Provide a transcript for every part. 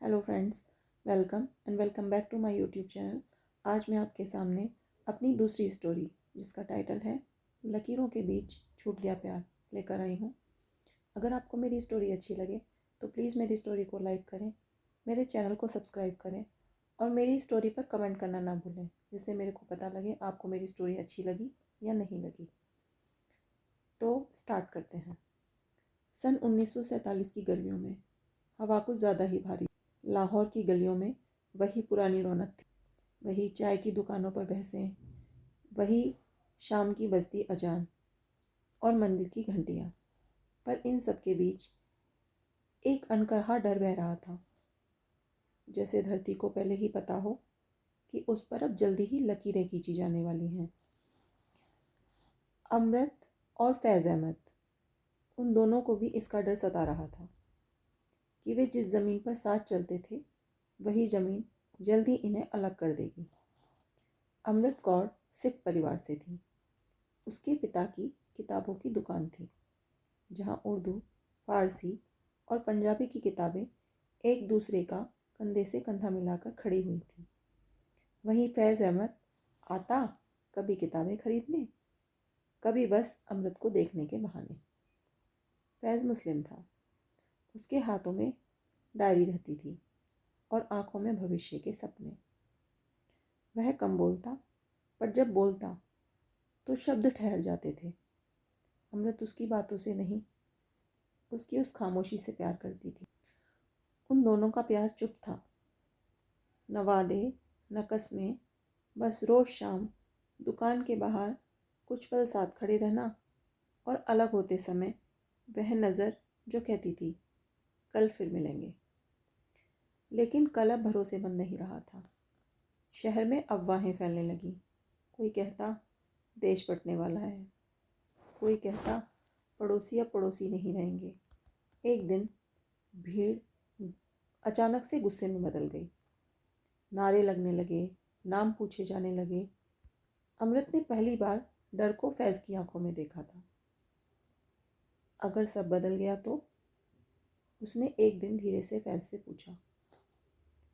Hello friends, welcome back to my YouTube channel. आज मैं आपके सामने अपनी दूसरी स्टोरी जिसका टाइटल है लकीरों के बीच छूट गया प्यार लेकर आई हूँ। अगर आपको मेरी स्टोरी अच्छी लगे तो प्लीज़ मेरी स्टोरी को लाइक करें, मेरे चैनल को सब्सक्राइब करें और मेरी स्टोरी पर कमेंट करना ना भूलें, जिससे मेरे को पता लगे आपको मेरी स्टोरी अच्छी लगी या नहीं लगी। तो स्टार्ट करते हैं। सन 1947 की गर्मियों में हवा कुछ ज़्यादा ही भारी। लाहौर की गलियों में वही पुरानी रौनक थी, वही चाय की दुकानों पर बहसें, वही शाम की बजती अजान और मंदिर की घंटियाँ। पर इन सब के बीच एक अनकहा डर बह रहा था, जैसे धरती को पहले ही पता हो कि उस पर अब जल्दी ही लकीरें खींची जाने वाली हैं। अमृत और फैज़ अहमद, उन दोनों को भी इसका डर सता रहा था कि वे जिस ज़मीन पर साथ चलते थे वही ज़मीन जल्द ही इन्हें अलग कर देगी। अमृत कौर सिख परिवार से थी। उसके पिता की किताबों की दुकान थी, जहाँ उर्दू, फारसी और पंजाबी की किताबें एक दूसरे का कंधे से कंधा मिलाकर खड़ी हुई थी। वहीं फैज़ अहमद आता कभी किताबें खरीदने, कभी बस अमृत को देखने के बहाने। फैज़ मुस्लिम था। उसके हाथों में डायरी रहती थी और आंखों में भविष्य के सपने। वह कम बोलता, पर जब बोलता तो शब्द ठहर जाते थे। अमृत उसकी बातों से नहीं, उसकी उस खामोशी से प्यार करती थी। उन दोनों का प्यार चुप था, न वादे न कस्में, बस रोज़ शाम दुकान के बाहर कुछ पल साथ खड़े रहना और अलग होते समय वह नज़र जो कहती थी कल फिर मिलेंगे। लेकिन कल अब भरोसेमंद नहीं रहा था। शहर में अफवाहें फैलने लगी। कोई कहता देश बंटने वाला है, कोई कहता पड़ोसी अब पड़ोसी नहीं रहेंगे। एक दिन भीड़ अचानक से गुस्से में बदल गई। नारे लगने लगे, नाम पूछे जाने लगे। अमृत ने पहली बार डर को फैज़ की आंखों में देखा था। अगर सब बदल गया तो? उसने एक दिन धीरे से फैज़ से पूछा।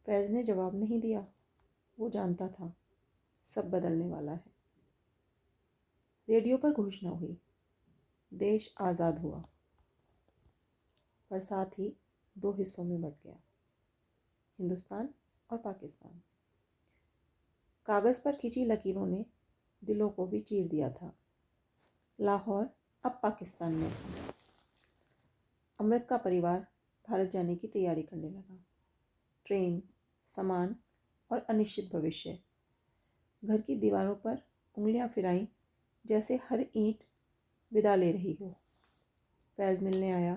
फैज़ ने जवाब नहीं दिया। वो जानता था सब बदलने वाला है। रेडियो पर घोषणा हुई, देश आज़ाद हुआ, पर साथ ही दो हिस्सों में बंट गया, हिंदुस्तान और पाकिस्तान। कागज़ पर खींची लकीरों ने दिलों को भी चीर दिया था। लाहौर अब पाकिस्तान में था। अमृत का परिवार भारत जाने की तैयारी करने लगा। ट्रेन, सामान और अनिश्चित भविष्य। घर की दीवारों पर उंगलियां फिराईं, जैसे हर ईंट विदा ले रही हो। फैज़ मिलने आया।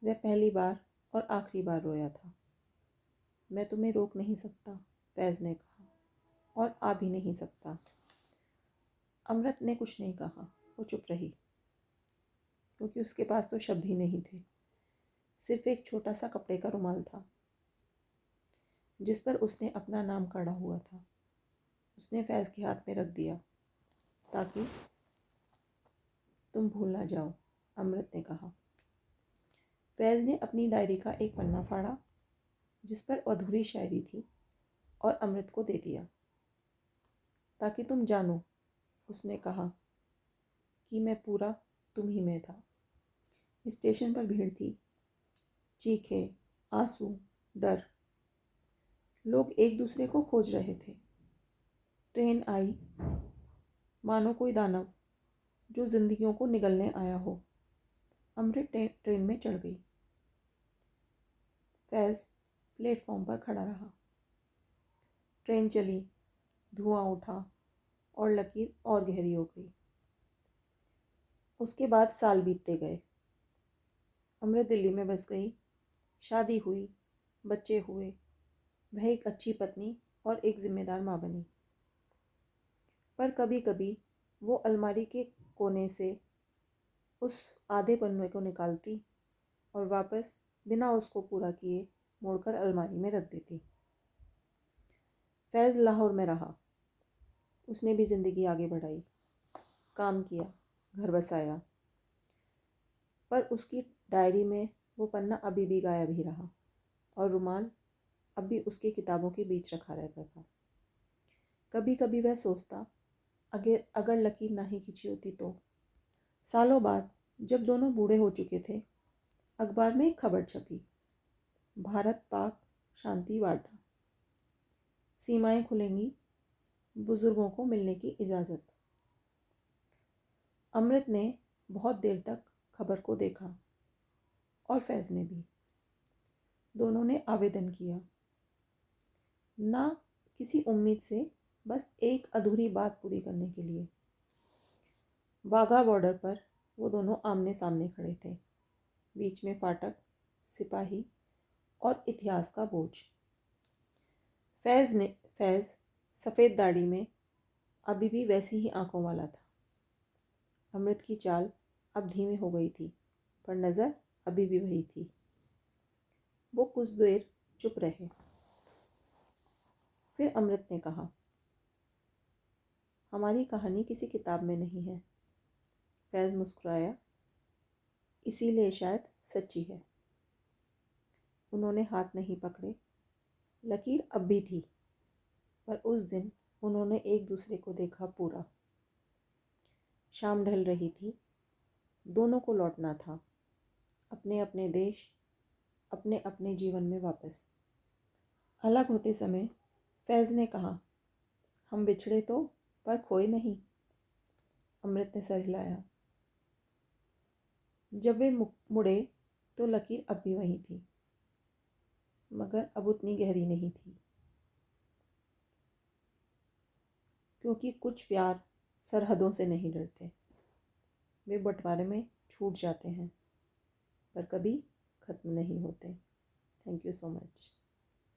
वह पहली बार और आखिरी बार रोया था। मैं तुम्हें रोक नहीं सकता, फैज़ ने कहा, और आ भी नहीं सकता। अमृत ने कुछ नहीं कहा। वो चुप रही, क्योंकि उसके पास तो शब्द ही नहीं थे। सिर्फ एक छोटा सा कपड़े का रुमाल था, जिस पर उसने अपना नाम काढ़ा हुआ था। उसने फैज़ के हाथ में रख दिया, ताकि तुम भूल ना जाओ, अमृत ने कहा। फैज़ ने अपनी डायरी का एक पन्ना फाड़ा, जिस पर अधूरी शायरी थी, और अमृत को दे दिया। ताकि तुम जानो, उसने कहा, कि मैं पूरा तुम ही में था। स्टेशन पर भीड़ थी, चीखें, आंसू, डर। लोग एक दूसरे को खोज रहे थे। ट्रेन आई, मानो कोई दानव जो जिंदगियों को निगलने आया हो। अमृत ट्रेन में चढ़ गई। फैज़ प्लेटफॉर्म पर खड़ा रहा। ट्रेन चली, धुआं उठा और लकीर और गहरी हो गई। उसके बाद साल बीतते गए। अमृत दिल्ली में बस गई, शादी हुई, बच्चे हुए। वह एक अच्छी पत्नी और एक जिम्मेदार माँ बनी। पर कभी कभी वो अलमारी के कोने से उस आधे पन्ने को निकालती और वापस बिना उसको पूरा किए मोड़कर अलमारी में रख देती। फैज़ लाहौर में रहा। उसने भी ज़िंदगी आगे बढ़ाई, काम किया, घर बसाया। पर उसकी डायरी में वो पन्ना अभी भी गायब ही रहा, और रुमाल अब भी उसकी किताबों के बीच रखा रहता था। कभी कभी वह सोचता, अगर लकीर ना ही खींची होती तो। सालों बाद जब दोनों बूढ़े हो चुके थे, अखबार में एक खबर छपी, भारत पाक शांति वार्ता, सीमाएं खुलेंगी, बुजुर्गों को मिलने की इजाज़त। अमृत ने बहुत देर तक खबर को देखा और फैज़ ने भी। दोनों ने आवेदन किया, ना किसी उम्मीद से, बस एक अधूरी बात पूरी करने के लिए। वाघा बॉर्डर पर वो दोनों आमने सामने खड़े थे, बीच में फाटक, सिपाही और इतिहास का बोझ। फैज़ सफ़ेद दाढ़ी में अभी भी वैसी ही आंखों वाला था। अमृत की चाल अब धीमी हो गई थी, पर नज़र अभी भी वही थी। वो कुछ देर चुप रहे। फिर अमृत ने कहा, हमारी कहानी किसी किताब में नहीं है। फैज़ मुस्कुराया, इसीलिए शायद सच्ची है। उन्होंने हाथ नहीं पकड़े। लकीर अब भी थी, पर उस दिन उन्होंने एक दूसरे को देखा पूरा। शाम ढल रही थी, दोनों को लौटना था, अपने अपने देश, अपने अपने जीवन में वापस। अलग होते समय फैज़ ने कहा, हम बिछड़े तो, पर खोए नहीं। अमृत ने सर हिलाया। जब वे मुड़े तो लकीर अब भी वहीं थी, मगर अब उतनी गहरी नहीं थी, क्योंकि कुछ प्यार सरहदों से नहीं डरते। वे बंटवारे में छूट जाते हैं, पर कभी ख़त्म नहीं होते। Thank you so much.